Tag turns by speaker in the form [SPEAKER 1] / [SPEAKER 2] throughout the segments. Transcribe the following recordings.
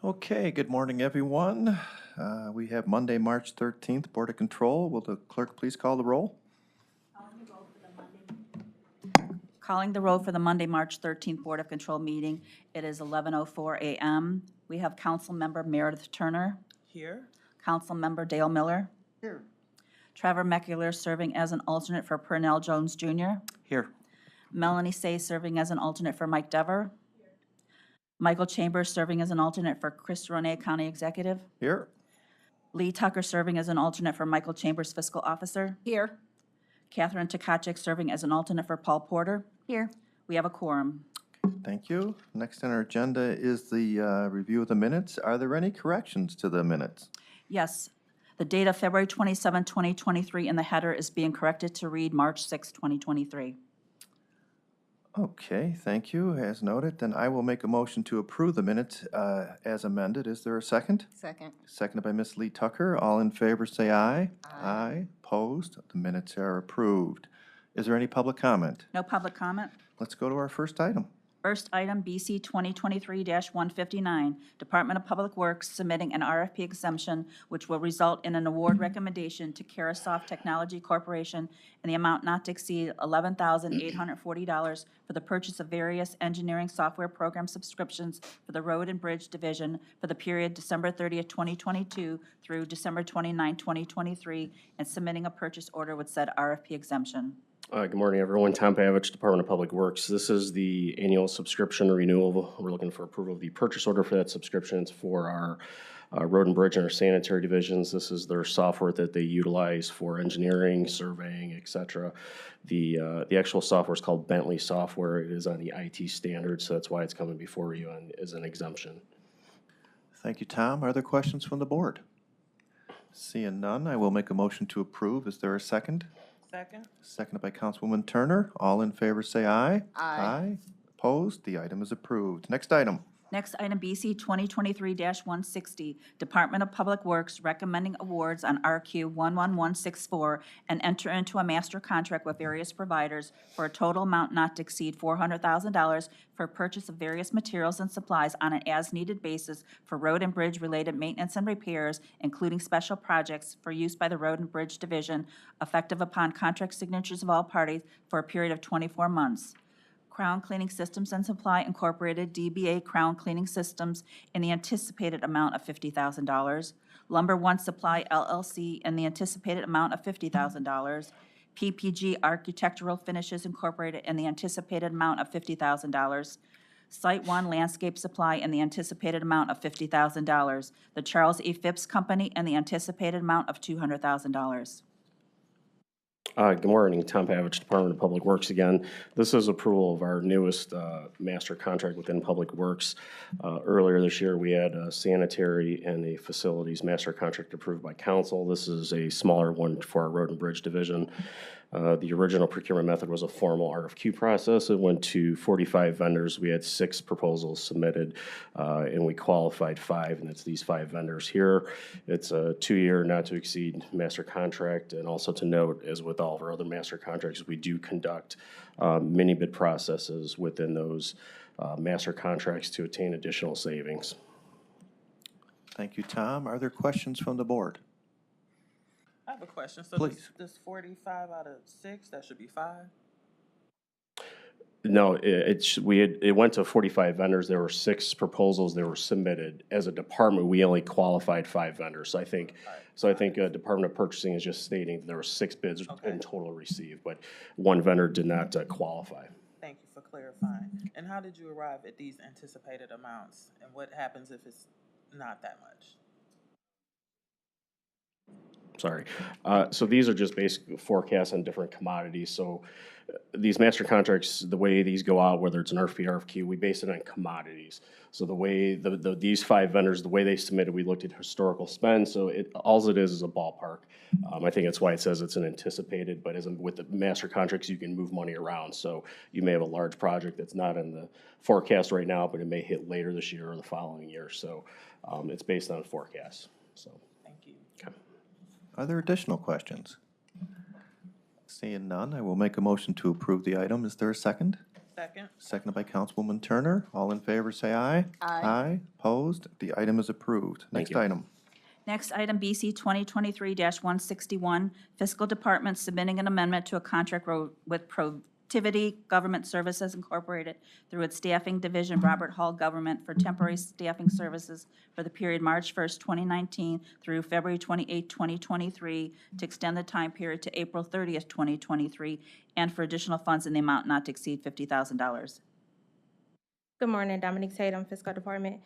[SPEAKER 1] Okay, good morning, everyone. We have Monday, March 13th, Board of Control. Will the clerk please call the roll?
[SPEAKER 2] Calling the roll for the Monday, March 13th Board of Control meeting. It is 11:04 a.m. We have Councilmember Meredith Turner.
[SPEAKER 3] Here.
[SPEAKER 2] Councilmember Dale Miller.
[SPEAKER 3] Here.
[SPEAKER 2] Trevor Meckler serving as an alternate for Purnell Jones Jr.
[SPEAKER 1] Here.
[SPEAKER 2] Melanie Say serving as an alternate for Mike Dever. Michael Chambers serving as an alternate for Chris Ronay, County Executive.
[SPEAKER 1] Here.
[SPEAKER 2] Lee Tucker serving as an alternate for Michael Chambers, Fiscal Officer.
[SPEAKER 4] Here.
[SPEAKER 2] Catherine Tkachuk serving as an alternate for Paul Porter.
[SPEAKER 4] Here.
[SPEAKER 2] We have a quorum.
[SPEAKER 1] Thank you. Next on our agenda is the review of the minutes. Are there any corrections to the minutes?
[SPEAKER 2] Yes, the date of February 27, 2023 in the header is being corrected to read March 6, 2023.
[SPEAKER 1] Okay, thank you. As noted, then I will make a motion to approve the minutes as amended. Is there a second?
[SPEAKER 4] Second.
[SPEAKER 1] Seconded by Ms. Lee Tucker. All in favor, say aye. Aye. Opposed? The minutes are approved. Is there any public comment?
[SPEAKER 2] No public comment?
[SPEAKER 1] Let's go to our first item.
[SPEAKER 2] First item, BC 2023-159, Department of Public Works submitting an RFP exemption which will result in an award recommendation to Carasoft Technology Corporation in the amount not to exceed $11,840 for the purchase of various engineering software program subscriptions for the Road and Bridge Division for the period December 30th, 2022 through December 29, 2023, and submitting a purchase order with said RFP exemption.
[SPEAKER 5] Good morning, everyone. Tom Pavich, Department of Public Works. This is the annual subscription renewal. We're looking for approval of the purchase order for that subscription. It's for our road and bridge and our sanitary divisions. This is their software that they utilize for engineering, surveying, et cetera. The actual software is called Bentley software. It is on the IT standard, so that's why it's coming before you as an exemption.
[SPEAKER 1] Thank you, Tom. Are there questions from the board? Seeing none, I will make a motion to approve. Is there a second?
[SPEAKER 3] Second.
[SPEAKER 1] Seconded by Councilwoman Turner. All in favor, say aye.
[SPEAKER 4] Aye.
[SPEAKER 1] Opposed? The item is approved. Next item.
[SPEAKER 2] Next item, BC 2023-160, Department of Public Works recommending awards on RQ 11164 and enter into a master contract with various providers for a total amount not to exceed $400,000 for purchase of various materials and supplies on an as-needed basis for road and bridge-related maintenance and repairs, including special projects for use by the Road and Bridge Division, effective upon contract signatures of all parties for a period of 24 months. Crown Cleaning Systems and Supply Incorporated, DBA Crown Cleaning Systems, in the anticipated amount of $50,000. Lumber One Supply LLC in the anticipated amount of $50,000. PPG Architectural Finishes Incorporated in the anticipated amount of $50,000. Site One Landscape Supply in the anticipated amount of $50,000. The Charles E. Phipps Company in the anticipated amount of $200,000.
[SPEAKER 5] Good morning, Tom Pavich, Department of Public Works again. This is approval of our newest master contract within Public Works. Earlier this year, we had a sanitary and a facilities master contract approved by council. This is a smaller one for our Road and Bridge Division. The original procurement method was a formal RFQ process. It went to 45 vendors. We had 6 proposals submitted, and we qualified 5, and it's these 5 vendors here. It's a 2-year not to exceed master contract, and also to note, as with all of our other master contracts, we do conduct mini bid processes within those master contracts to attain additional savings.
[SPEAKER 1] Thank you, Tom. Are there questions from the board?
[SPEAKER 3] I have a question. So
[SPEAKER 1] Please.
[SPEAKER 3] this 45 out of 6, that should be 5?
[SPEAKER 5] No, it went to 45 vendors. There were 6 proposals that were submitted. As a department, we only qualified 5 vendors. So I think Department of Purchasing is just stating there were 6 bids in total received, but 1 vendor did not qualify.
[SPEAKER 3] Thank you for clarifying. And how did you arrive at these anticipated amounts? And what happens if it's not that much?
[SPEAKER 5] sorry. So these are just basic forecasts on different commodities. So these master contracts, the way these go out, whether it's an RFP, RFQ, we base it on commodities. So the way, these 5 vendors, the way they submitted, we looked at historical spend, so alls it is a ballpark. I think that's why it says it's an anticipated, but with the master contracts, you can move money around. So you may have a large project that's not in the forecast right now, but it may hit later this year or the following year. So it's based on forecasts, so.
[SPEAKER 3] Thank you.
[SPEAKER 5] Okay.
[SPEAKER 1] Are there additional questions? Seeing none, I will make a motion to approve the item. Is there a second?
[SPEAKER 3] Second.
[SPEAKER 1] Seconded by Councilwoman Turner. All in favor, say aye. Aye. Opposed? The item is approved. Next
[SPEAKER 5] you.
[SPEAKER 1] item.
[SPEAKER 2] Next item, BC 2023-161, Fiscal Department submitting an amendment to a contract with Protiviti Government Services Incorporated through its staffing division, Robert Hall Government, for temporary staffing services for the period March 1st, 2019 through February 28, 2023, to extend the time period to April 30th, 2023, and for additional funds in the amount not to exceed $50,000.
[SPEAKER 4] Good morning, Dominique Tatum, Fiscal Department.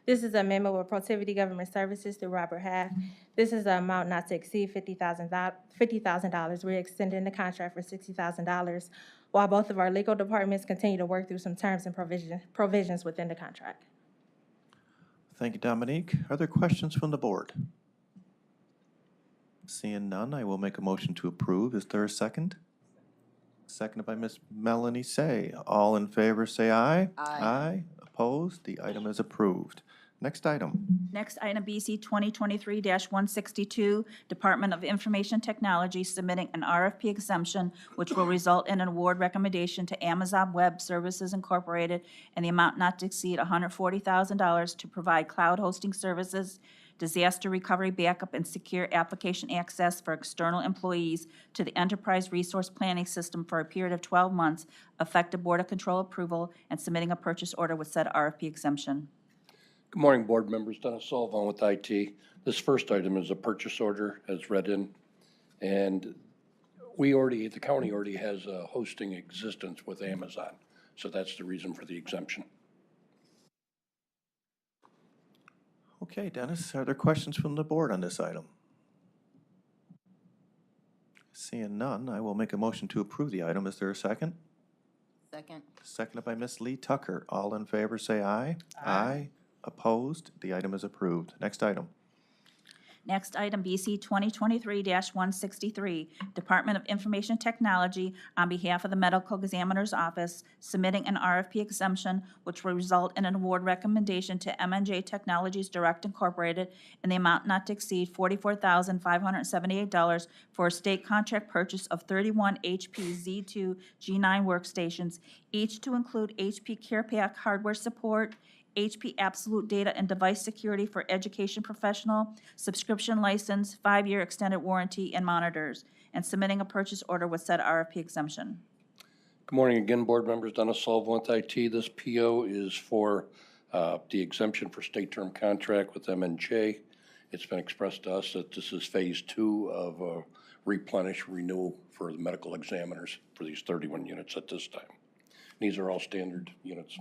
[SPEAKER 4] This is an amendment with Protiviti Government Services through Robert Half. This is an amount not to exceed $50,000. We're extending the contract for $60,000, while both of our legal departments continue to work through some terms and provisions within the contract.
[SPEAKER 1] Thank you, Dominique. Are there questions from the board? Seeing none, I will make a motion to approve. Is there a second? Seconded by Ms. Melanie Say. All in favor, say aye. Aye. Opposed? The item is approved. Next item.
[SPEAKER 2] Next item, BC 2023-162, Department of Information Technology submitting an RFP exemption, which will result in an award recommendation to Amazon Web Services Incorporated in the amount not to exceed $140,000 to provide cloud hosting services, disaster recovery backup, and secure application access for external employees to the Enterprise Resource Planning System for a period of 12 months, effective Board of Control approval, and submitting a purchase order with said RFP exemption.
[SPEAKER 6] Good morning, board members. Dennis Sullivan with IT. This first item is a purchase order as read in. And the county already has a hosting existence with Amazon. So that's the reason for the exemption.
[SPEAKER 1] Okay, Dennis, are there questions from the board on this item? Seeing none, I will make a motion to approve the item. Is there a second?
[SPEAKER 7] Second.
[SPEAKER 1] Seconded by Ms. Lee Tucker. All in favor, say aye. Aye. Opposed? The item is approved. Next item.
[SPEAKER 2] Next item, BC 2023-163, Department of Information Technology, on behalf of the Medical Examiner's Office, submitting an RFP exemption, which will result in an award recommendation to M&J Technologies Direct Incorporated in the amount not to exceed $44,578 for a state contract purchase of 31 HP Z2 G9 workstations, each to include HP CarePack hardware support, HP Absolute Data and Device Security for Education Professional, subscription license, 5-year extended warranty, and monitors, and submitting a purchase order with said RFP exemption.
[SPEAKER 6] Good morning again, board members. Dennis Sullivan with IT. This PO is for the exemption for state term contract with M&J. It's been expressed to us that this is phase 2 of a replenish renewal for the medical examiners for these 31 units at this time. These are all standard units.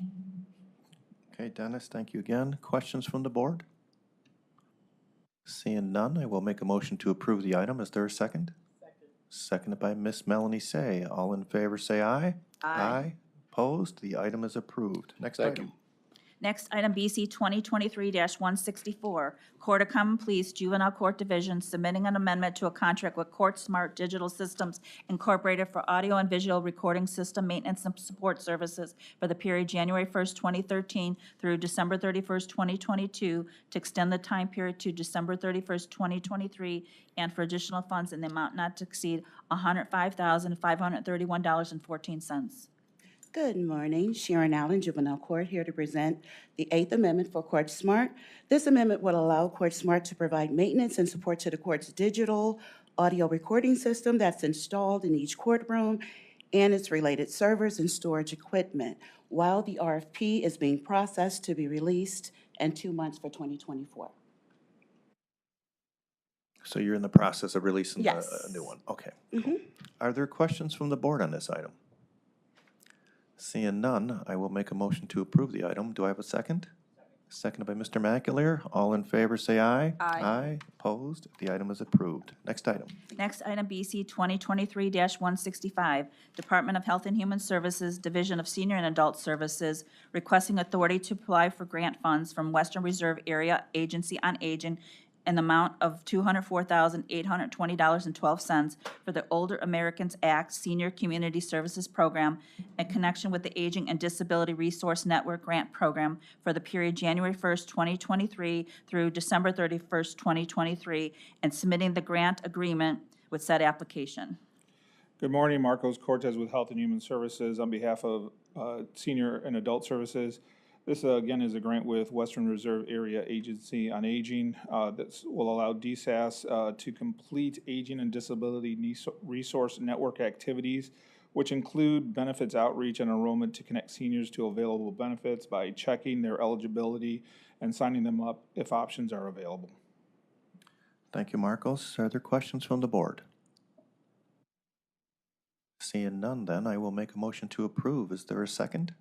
[SPEAKER 1] Okay, Dennis, thank you again. Questions from the board? Seeing none, I will make a motion to approve the item. Is there a second? Seconded by Ms. Melanie Say. All in favor, say aye. Aye. Opposed? The item is approved. Next
[SPEAKER 6] Thank
[SPEAKER 1] item.
[SPEAKER 6] you.
[SPEAKER 2] Next item, BC 2023-164, Court of Common Pleas Juvenile Court Division submitting an amendment to a contract with Court Smart Digital Systems Incorporated for audio and visual recording system maintenance and support services for the period January 1st, 2013 through December 31st, 2022, to extend the time period to December 31st, 2023, and for additional funds in the amount not to exceed $105,531.14.
[SPEAKER 7] Good morning, Sharon Allen, Juvenile Court, here to present the 8th Amendment for Court Smart. This amendment would allow Court Smart to provide maintenance and support to the court's digital audio recording system that's installed in each courtroom and its related servers and storage equipment, while the RFP is being processed to be released in 2 months for 2024.
[SPEAKER 1] So you're in the process of releasing
[SPEAKER 7] Yes.
[SPEAKER 1] a new one? Okay. Cool. Are there questions from the board on this item? Seeing none, I will make a motion to approve the item. Do I have a second? Seconded by Mr. McAleer. All in favor, say aye.
[SPEAKER 2] Aye.
[SPEAKER 1] Aye. Opposed? The item is approved. Next item.
[SPEAKER 2] Next item, BC 2023-165, Department of Health and Human Services, Division of Senior and Adult Services, requesting authority to apply for grant funds from Western Reserve Area Agency on Aging in the amount of $204,820.12 for the Older Americans Act Senior Community Services Program in connection with the Aging and Disability Resource Network Grant Program for the period January 1st, 2023 through December 31st, 2023, and submitting the grant agreement with said application.
[SPEAKER 8] Good morning, Marcos Cortez with Health and Human Services on behalf of Senior and Adult Services. This, again, is a grant with Western Reserve Area Agency on Aging. This will allow DSAS to complete aging and disability resource network activities, which include benefits outreach and enrollment to connect seniors to available benefits by checking their eligibility and signing them up if options are available.
[SPEAKER 1] Thank you, Marcos. Are there questions from the board? Seeing none, then I will make a motion to approve. Is there a second?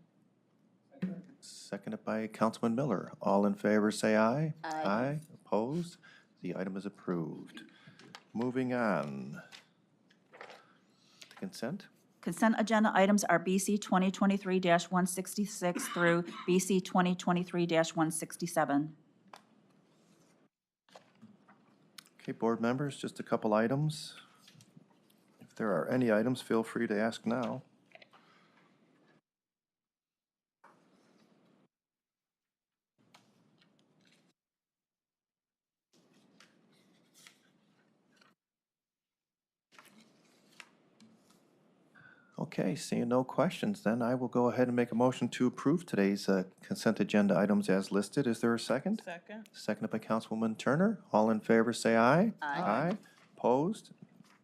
[SPEAKER 1] Seconded by Councilman Miller. All in favor, say aye. Aye. Opposed? The item is approved. Moving on. Consent?
[SPEAKER 2] Consent agenda items are BC 2023-166 through BC 2023-167.
[SPEAKER 1] Okay, board members, just a couple items. If there are any items, feel free to ask now. Okay, seeing no questions, then I will go ahead and make a motion to approve today's consent agenda items as listed. Is there a second?
[SPEAKER 3] Second.
[SPEAKER 1] Seconded by Councilwoman Turner. All in favor, say aye.
[SPEAKER 2] Aye.
[SPEAKER 1] Opposed?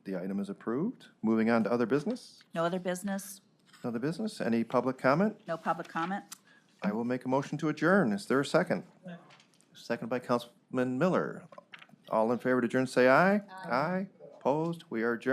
[SPEAKER 1] The item is approved. Moving on to other business.
[SPEAKER 2] No other business?
[SPEAKER 1] Other business? Any public comment?
[SPEAKER 2] No public comment?
[SPEAKER 1] I will make a motion to adjourn. Is there a second? Seconded by Councilman Miller. All in favor to adjourn, say aye. Aye. Opposed? We are adjourned.